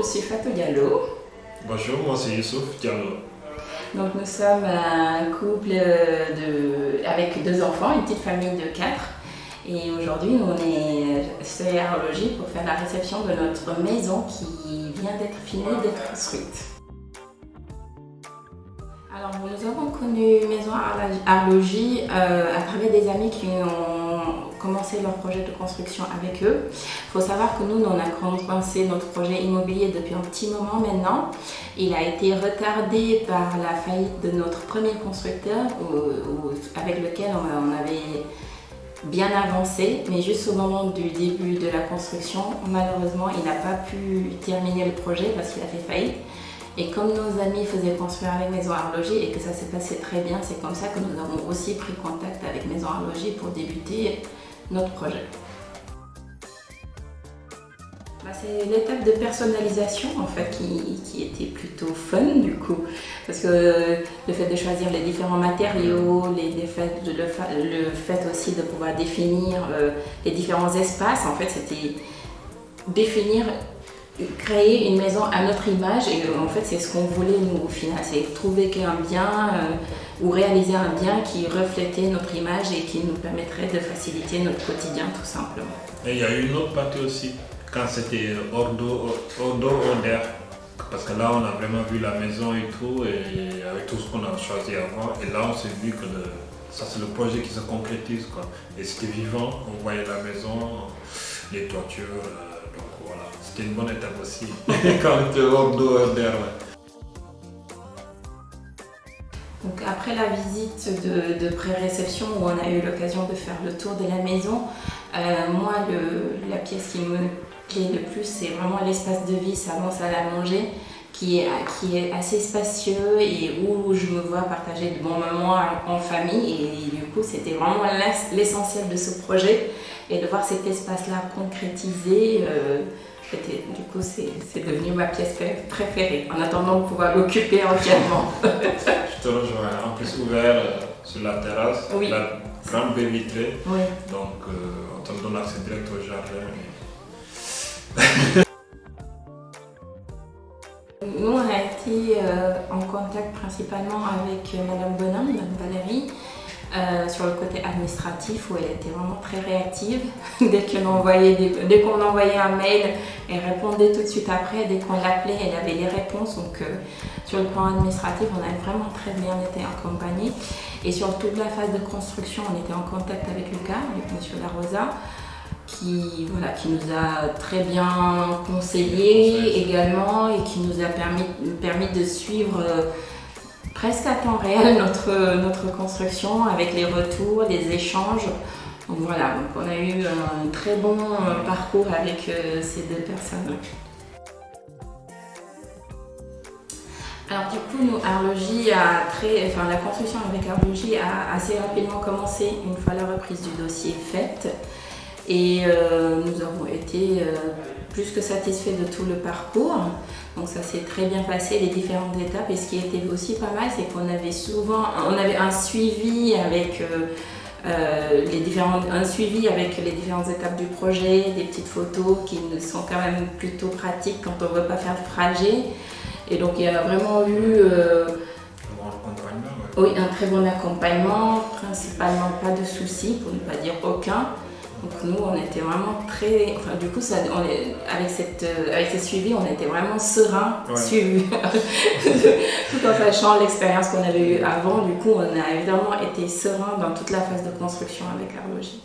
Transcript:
je suis Fatou Diallo. Bonjour, moi c'est Youssouf Diallo. Donc nous sommes un couple avec 2 enfants, une petite famille de 4. Et aujourd'hui, on est chez Horloger pour faire la réception de notre maison qui vient d'être finie, d'être construite. Alors nous avons connu Maison Horloger à travers des amis qui ont commencé leur projet de construction avec eux. Il faut savoir que nous, on a commencé notre projet immobilier depuis un petit moment maintenant. Il a été retardé par la faillite de notre premier constructeur avec lequel on avait bien avancé, mais juste au moment du début de la construction, malheureusement, il n'a pas pu terminer le projet parce qu'il a fait faillite. Et comme nos amis faisaient construire avec Maison Horloger et que ça s'est passé très bien, c'est comme ça que nous avons aussi pris contact avec Maison Horloger pour débuter notre projet. C'est l'étape de personnalisation en fait qui était plutôt fun du coup, parce que le fait de choisir les différents matériaux, le fait aussi de pouvoir définir les différents espaces, en fait c'était définir, créer une maison à notre image et en fait c'est ce qu'on voulait nous au final, c'est trouver qu'un bien ou réaliser un bien qui reflétait notre image et qui nous permettrait de faciliter notre quotidien tout simplement. Et il y a une autre partie aussi. Quand c'était hors d'eau, hors d'air, parce que là on a vraiment vu la maison et tout, et avec tout ce qu'on a choisi avant, et là on s'est vu que ça c'est le projet qui se concrétise quoi. Et c'était vivant, on voyait la maison, les toitures, donc voilà, c'était une bonne étape aussi, quand on était hors d'eau, hors d'air. Ouais. Donc après la visite de pré-réception où on a eu l'occasion de faire le tour de la maison, moi la pièce qui me plaît le plus c'est vraiment l'espace de vie, salon, salle à manger qui est assez spacieux et où je me vois partager de bons moments en famille et du coup c'était vraiment l'essentiel de ce projet et de voir cet espace là concrétisé. Du coup, c'est devenu ma pièce préférée, en attendant de pouvoir l'occuper entièrement. Je te rejoins, en plus ouvert sur la terrasse, oui. La grande baie vitrée, oui. Donc on te donne accès direct au jardin. Nous, on a été en contact principalement avec Madame Bonhomme, Madame Valérie, sur le côté administratif où elle était vraiment très réactive. Dès qu'on envoyait un mail, elle répondait tout de suite après. Dès qu'on l'appelait, elle avait les réponses. Donc sur le plan administratif, on a vraiment très bien été accompagnés. Et sur toute la phase de construction, on était en contact avec Lucas, avec Monsieur Larosa, qui nous a très bien conseillé également et qui nous a permis de suivre presque à temps réel notre construction avec les retours, les échanges. Donc voilà, donc on a eu un très bon parcours avec ces 2 personnes. Alors du coup, nous, la construction avec Horloger a assez rapidement commencé une fois la reprise du dossier faite. Et nous avons été plus que satisfaits de tout le parcours. Donc ça s'est très bien passé, les différentes étapes. Et ce qui était aussi pas mal, c'est qu'on avait un suivi avec les différentes étapes du projet, des petites photos qui sont quand même plutôt pratiques quand on ne veut pas faire de trajet. Et donc il y a vraiment eu un très bon accompagnement, principalement pas de soucis, pour ne pas dire aucun. Donc nous, on était vraiment très... Enfin, du coup, avec ce suivi, on était vraiment serein, suivi. Tout en sachant l'expérience qu'on avait eue avant, du coup, on a évidemment été serein dans toute la phase de construction avec Horloger.